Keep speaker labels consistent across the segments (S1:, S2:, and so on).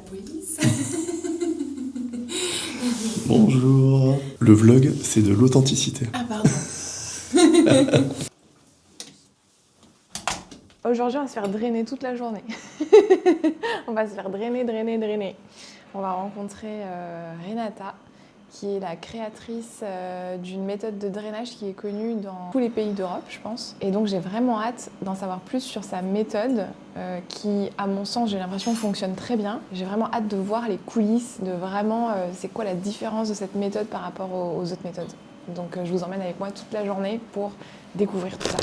S1: police.
S2: Bonjour. Le vlog, c'est de l'authenticité.
S1: Ah pardon. Aujourd'hui, on va se faire drainer toute la journée. On va se faire drainer. On va rencontrer Renata, qui est la créatrice d'une méthode de drainage qui est connue dans tous les pays d'Europe, je pense. Et donc j'ai vraiment hâte d'en savoir plus sur sa méthode qui, à mon sens, j'ai l'impression fonctionne très bien. J'ai vraiment hâte de voir les coulisses, de vraiment c'est quoi la différence de cette méthode par rapport aux autres méthodes. Donc je vous emmène avec moi toute la journée pour découvrir tout ça.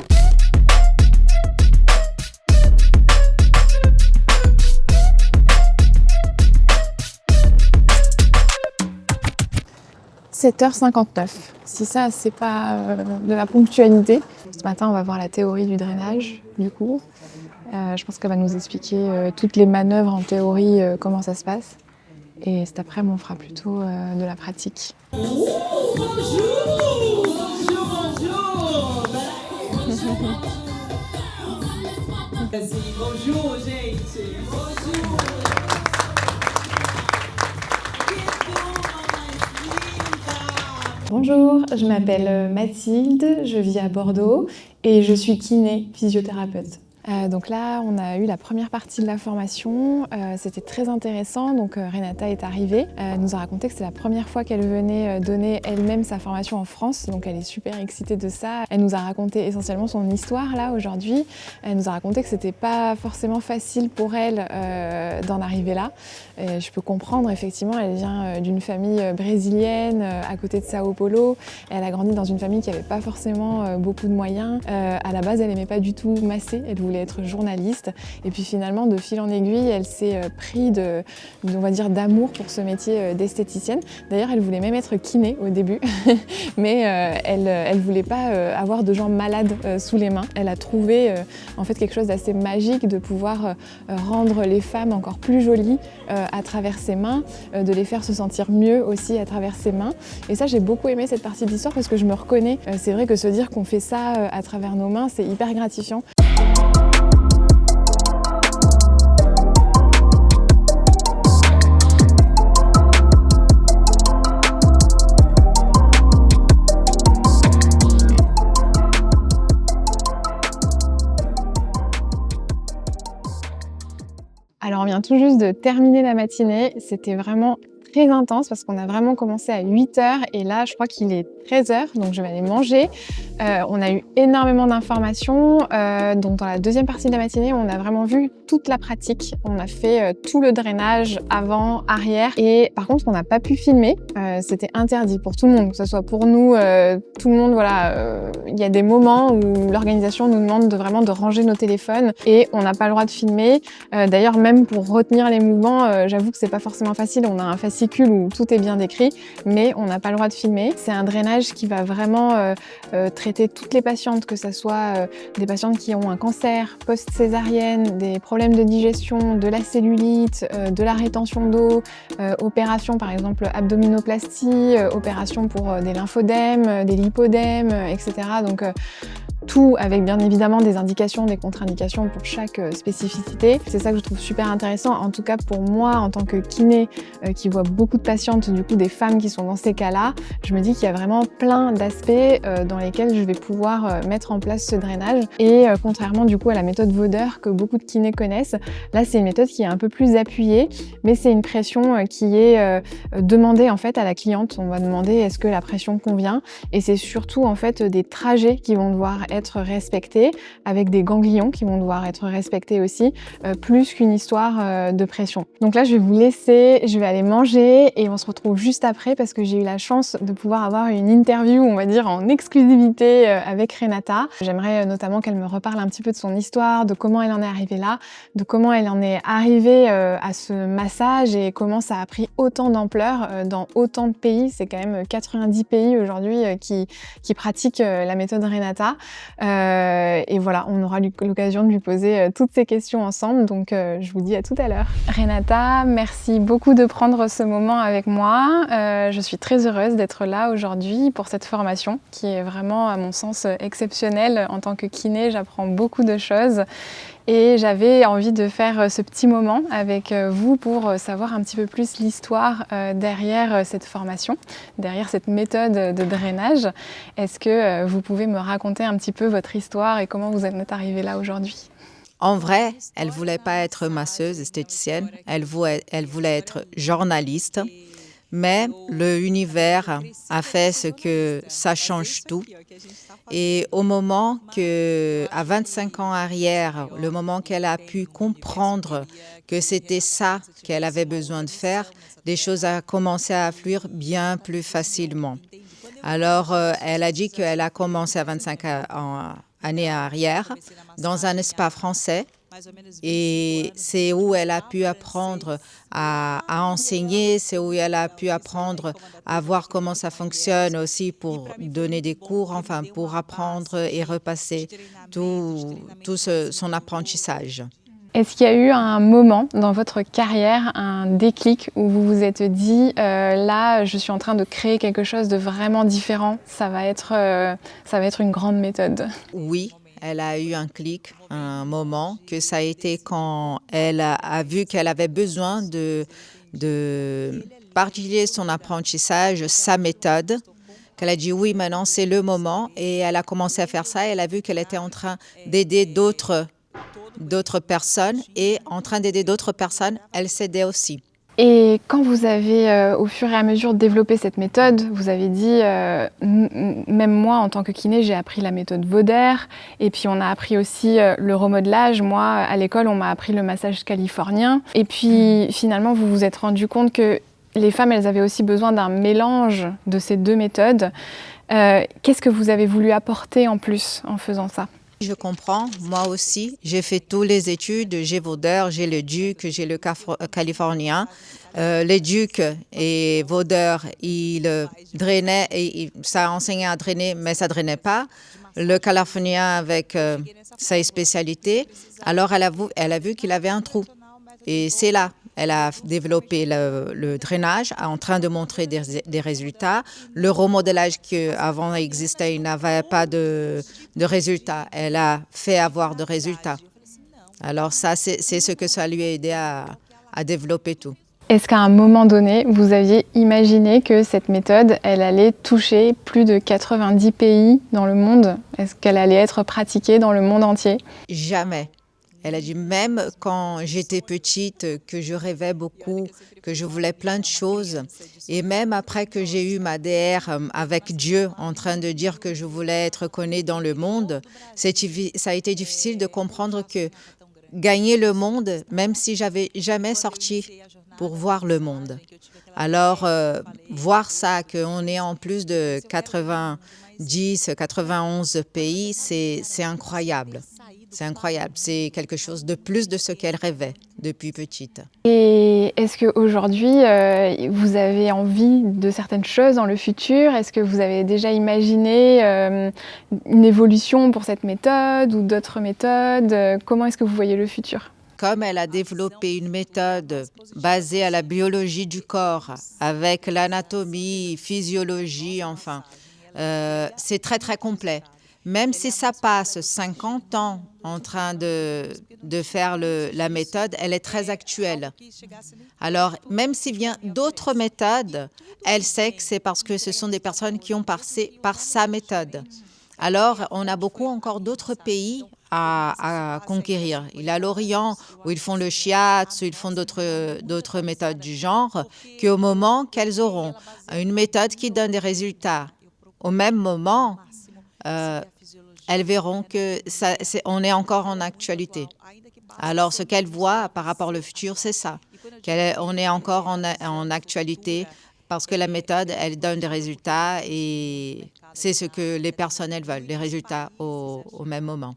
S1: 7h59. Si ça, c'est pas de la ponctualité. Ce matin, on va voir la théorie du drainage, du coup. Je pense qu'elle va nous expliquer toutes les manœuvres en théorie, comment ça se passe. Et cet après-midi, on fera plutôt de la pratique.
S3: Oh, bonjour! Bonjour, gente! Bonjour!
S1: Bonjour, je m'appelle Mathilde, je vis à Bordeaux et je suis kiné, physiothérapeute. Donc là, on a eu la première partie de la formation, c'était très intéressant. Donc Renata est arrivée, elle nous a raconté que c'était la première fois qu'elle venait donner elle-même sa formation en France, donc elle est super excitée de ça. Elle nous a raconté essentiellement son histoire là aujourd'hui. Elle nous a raconté que c'était pas forcément facile pour elle d'en arriver là. Et je peux comprendre, effectivement, elle vient d'une famille brésilienne à côté de Sao Paulo. Elle a grandi dans une famille qui n'avait pas forcément beaucoup de moyens. À la base, elle n'aimait pas du tout masser, elle voulait être journaliste. Et puis finalement, de fil en aiguille, elle s'est pris on va dire, d'amour pour ce métier d'esthéticienne. D'ailleurs, elle voulait même être kiné au début, mais elle voulait pas avoir de gens malades sous les mains. Elle a trouvé en fait quelque chose d'assez magique de pouvoir rendre les femmes encore plus jolies à travers ses mains, de les faire se sentir mieux aussi à travers ses mains. Et ça, j'ai beaucoup aimé cette partie de l'histoire parce que je me reconnais. C'est vrai que se dire qu'on fait ça à travers nos mains, c'est hyper gratifiant. Alors on vient tout juste de terminer la matinée, c'était vraiment très intense parce qu'on a vraiment commencé à 8h et là je crois qu'il est 13h, donc je vais aller manger. On a eu énormément d'informations, donc dans la deuxième partie de la matinée on a vraiment vu toute la pratique. On a fait tout le drainage avant, arrière et par contre on n'a pas pu filmer, c'était interdit pour tout le monde, que ce soit pour nous, tout le monde, voilà. Il y a des moments où l'organisation nous demande vraiment de ranger nos téléphones et on n'a pas le droit de filmer. D'ailleurs même pour retenir les mouvements, j'avoue que c'est pas forcément facile, on a un fascicule où tout est bien décrit, mais on n'a pas le droit de filmer. C'est un drainage qui va vraiment traiter toutes les patientes, que ce soit des patientes qui ont un cancer, post-césarienne, des problèmes de digestion, de la cellulite, de la rétention d'eau, opérations par exemple abdominoplastie, opérations pour des lymphodèmes, des lipodèmes, etc. Donc tout avec bien évidemment des indications, des contre-indications pour chaque spécificité. C'est ça que je trouve super intéressant, en tout cas pour moi en tant que kiné qui voit beaucoup de patientes, du coup des femmes qui sont dans ces cas-là, je me dis qu'il y a vraiment plein d'aspects dans lesquels je vais pouvoir mettre en place ce drainage. Et contrairement du coup à la méthode Voder que beaucoup de kinés connaissent, là c'est une méthode qui est un peu plus appuyée, mais c'est une pression qui est demandée en fait à la cliente. On va demander est-ce que la pression convient, et c'est surtout en fait des trajets qui vont devoir être respectés, avec des ganglions qui vont devoir être respectés aussi, plus qu'une histoire de pression. Donc là je vais vous laisser, je vais aller manger et on se retrouve juste après parce que j'ai eu la chance de pouvoir avoir une interview, on va dire en exclusivité avec Renata. J'aimerais notamment qu'elle me reparle un petit peu de son histoire, de comment elle en est arrivée là, de comment elle en est arrivée à ce massage et comment ça a pris autant d'ampleur dans autant de pays. C'est quand même 90 pays aujourd'hui qui pratiquent la méthode Renata. Et voilà, on aura l'occasion de lui poser toutes ces questions ensemble, donc je vous dis à tout à l'heure. Renata, merci beaucoup de prendre ce moment avec moi. Je suis très heureuse d'être là aujourd'hui pour cette formation qui est vraiment, à mon sens, exceptionnelle. En tant que kiné, j'apprends beaucoup de choses. Et j'avais envie de faire ce petit moment avec vous pour savoir un petit peu plus l'histoire derrière cette formation, derrière cette méthode de drainage. Est-ce que vous pouvez me raconter un petit peu votre histoire et comment vous en êtes arrivé là aujourd'hui?
S4: En vrai, elle voulait pas être masseuse, esthéticienne, elle voulait être journaliste, mais l'univers a fait ce que ça change tout. Et au moment à 25 ans arrière, le moment qu'elle a pu comprendre que c'était ça qu'elle avait besoin de faire, les choses ont commencé à fluir bien plus facilement. Alors, elle a dit qu'elle a commencé à 25 années arrière dans un spa français et c'est où elle a pu apprendre à enseigner, c'est où elle a pu apprendre à voir comment ça fonctionne aussi pour donner des cours, enfin pour apprendre et repasser son apprentissage.
S1: Est-ce qu'il y a eu un moment dans votre carrière, un déclic où vous vous êtes dit là, je suis en train de créer quelque chose de vraiment différent, ça va être une grande méthode?
S4: Oui, elle a eu un clic, un moment, que ça a été quand elle a vu qu'elle avait besoin de partager son apprentissage, sa méthode, qu'elle a dit oui, maintenant c'est le moment et elle a commencé à faire ça. Elle a vu qu'elle était en train d'aider d'autres personnes et en train d'aider d'autres personnes, elle s'aidait aussi.
S1: Et quand vous avez, au fur et à mesure, développé cette méthode, vous avez dit, même moi, en tant que kiné, j'ai appris la méthode Vauder et puis on a appris aussi le remodelage. Moi, à l'école, on m'a appris le massage californien. Et puis, finalement, vous vous êtes rendu compte que les femmes, elles avaient aussi besoin d'un mélange de ces deux méthodes. Qu'est-ce que vous avez voulu apporter en plus en faisant ça?
S4: Je comprends, moi aussi, j'ai fait toutes les études, j'ai Vauder, j'ai le Duc, j'ai le californien. Les Duc et Vauder, ils drainaient, et ça enseignait à drainer, mais ça ne drainait pas. Le californien avec sa spécialité, alors elle a vu qu'il avait un trou. Et c'est là, elle a développé le drainage, en train de montrer des résultats. Le remodelage qui avant existait, il n'avait pas de résultats. Elle a fait avoir de résultats. Alors ça, c'est ce que ça lui a aidé à développer tout.
S1: Est-ce qu'à un moment donné, vous aviez imaginé que cette méthode, elle allait toucher plus de 90 pays dans le monde? Est-ce qu'elle allait être pratiquée dans le monde entier?
S4: Jamais. Elle a dit, même quand j'étais petite, que je rêvais beaucoup, que je voulais plein de choses. Et même après que j'ai eu ma DR avec Dieu en train de dire que je voulais être connue dans le monde, ça a été difficile de comprendre que gagner le monde, même si j'avais jamais sorti pour voir le monde. Alors, voir ça, qu'on est en plus de 90, 91 pays, c'est incroyable. C'est incroyable. C'est quelque chose de plus de ce qu'elle rêvait depuis petite.
S1: Et est-ce qu'aujourd'hui, vous avez envie de certaines choses dans le futur? Est-ce que vous avez déjà imaginé une évolution pour cette méthode ou d'autres méthodes? Comment est-ce que vous voyez le futur?
S4: Comme elle a développé une méthode basée à la biologie du corps, avec l'anatomie, physiologie, enfin, c'est très, très complet. Même si ça passe 50 ans en train de faire la méthode, elle est très actuelle. Alors, même s'il vient d'autres méthodes, elle sait que c'est parce que ce sont des personnes qui ont passé par sa méthode. Alors, on a beaucoup encore d'autres pays à conquérir. Il y a l'Orient où ils font le shiatsu, où ils font d'autres méthodes du genre, qu'au moment qu'elles auront une méthode qui donne des résultats au même moment, elles verront que on est encore en actualité. Alors, ce qu'elles voient par rapport au futur, c'est ça, qu'on est encore en actualité parce que la méthode, elle donne des résultats et c'est ce que les personnes, elles veulent, les résultats au même moment.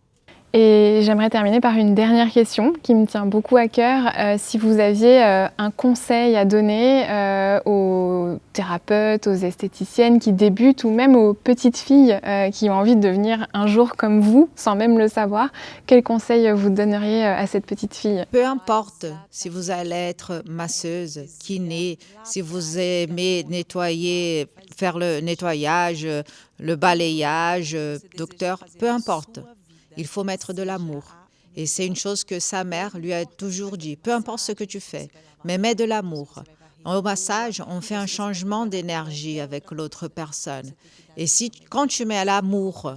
S1: Et j'aimerais terminer par une dernière question qui me tient beaucoup à cœur. Si vous aviez un conseil à donner aux thérapeutes, aux esthéticiennes qui débutent ou même aux petites filles qui ont envie de devenir un jour comme vous, sans même le savoir, quel conseil vous donneriez à cette petite fille?
S4: Peu importe si vous allez être masseuse, kiné, si vous aimez nettoyer, faire le nettoyage, le balayage, docteur, peu importe. Il faut mettre de l'amour. Et c'est une chose que sa mère lui a toujours dit, peu importe ce que tu fais, mais mets de l'amour. Au massage, on fait un changement d'énergie avec l'autre personne. Et quand tu mets l'amour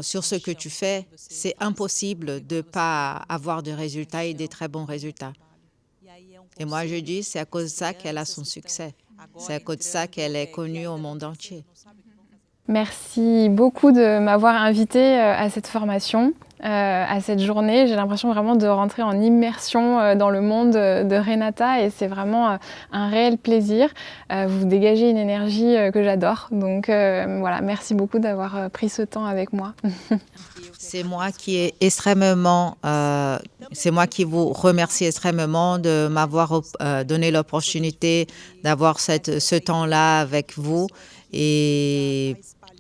S4: sur ce que tu fais, c'est impossible de ne pas avoir de résultats et des très bons résultats. Et moi, je dis, c'est à cause de ça qu'elle a son succès. C'est à cause de ça qu'elle est connue au monde entier.
S1: Merci beaucoup de m'avoir invitée à cette formation, à cette journée. J'ai l'impression vraiment de rentrer en immersion dans le monde de Renata et c'est vraiment un réel plaisir. Vous dégagez une énergie que j'adore. Donc voilà, merci beaucoup d'avoir pris ce temps avec moi.
S4: C'est moi qui vous remercie extrêmement de m'avoir donné l'opportunité d'avoir ce temps-là avec vous et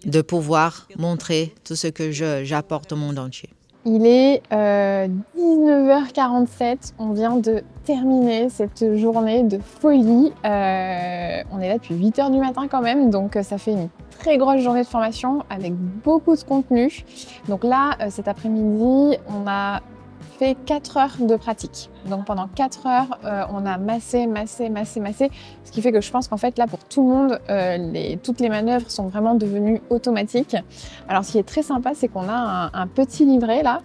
S4: de pouvoir montrer tout ce que j'apporte au monde entier.
S1: Il est 19h47, on vient de terminer cette journée de folie. On est là depuis 8h du matin quand même, donc ça fait une très grosse journée de formation avec beaucoup de contenu. Donc là, cet après-midi, on a fait 4 heures de pratique. Donc pendant 4 heures, on a massé, ce qui fait que je pense qu'en fait là pour tout le monde, toutes les manœuvres sont vraiment devenues automatiques. Alors ce qui est très sympa, c'est qu'on a un petit livret là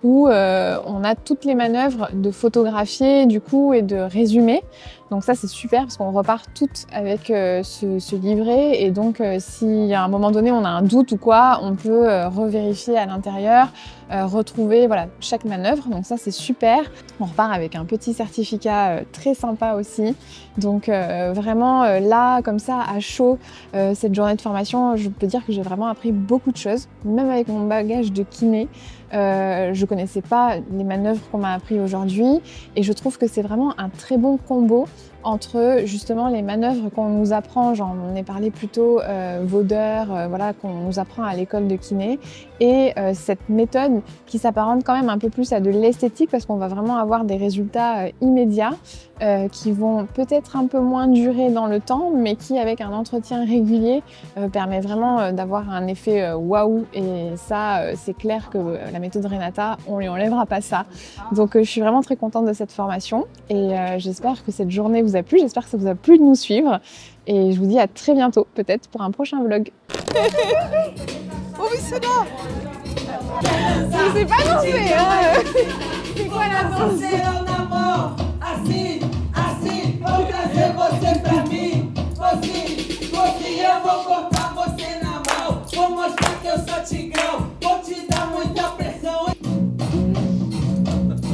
S1: où on a toutes les manœuvres de photographier du coup et de résumer. Donc ça c'est super parce qu'on repart toutes avec ce livret et donc si à un moment donné on a un doute ou quoi, on peut revérifier à l'intérieur, retrouver voilà, chaque manœuvre. Donc ça c'est super. On repart avec un petit certificat très sympa aussi. Donc vraiment là, comme ça, à chaud, cette journée de formation, je peux dire que j'ai vraiment appris beaucoup de choses, même avec mon bagage de kiné. Je connaissais pas les manœuvres qu'on m'a appris aujourd'hui et je trouve que c'est vraiment un très bon combo entre justement les manœuvres qu'on nous apprend, j'en ai parlé plus tôt, Vaudeur, voilà, qu'on nous apprend à l'école de kiné, et cette méthode qui s'apparente quand même un peu plus à de l'esthétique parce qu'on va vraiment avoir des résultats immédiats qui vont peut-être un peu moins durer dans le temps, mais qui avec un entretien régulier permet vraiment d'avoir un effet waouh. Et ça, c'est clair que la méthode Renata, on lui enlèvera pas ça. Donc je suis vraiment très contente de cette formation et j'espère que cette journée vous a plu, j'espère que ça vous a plu de nous suivre et je vous dis à très bientôt, peut-être pour un prochain vlog.
S5: Oh oui, c'est là.
S1: Je sais pas danser, hein. C'est quoi la danse?
S3: Assim, vou trazer você pra mim. Você, eu vou cortar você na mão. Vou mostrar que eu sou tigrão. Vou te dar muita pressão.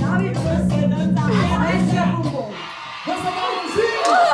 S3: Não, e você dança, esse é bumbum. Você dá um giro.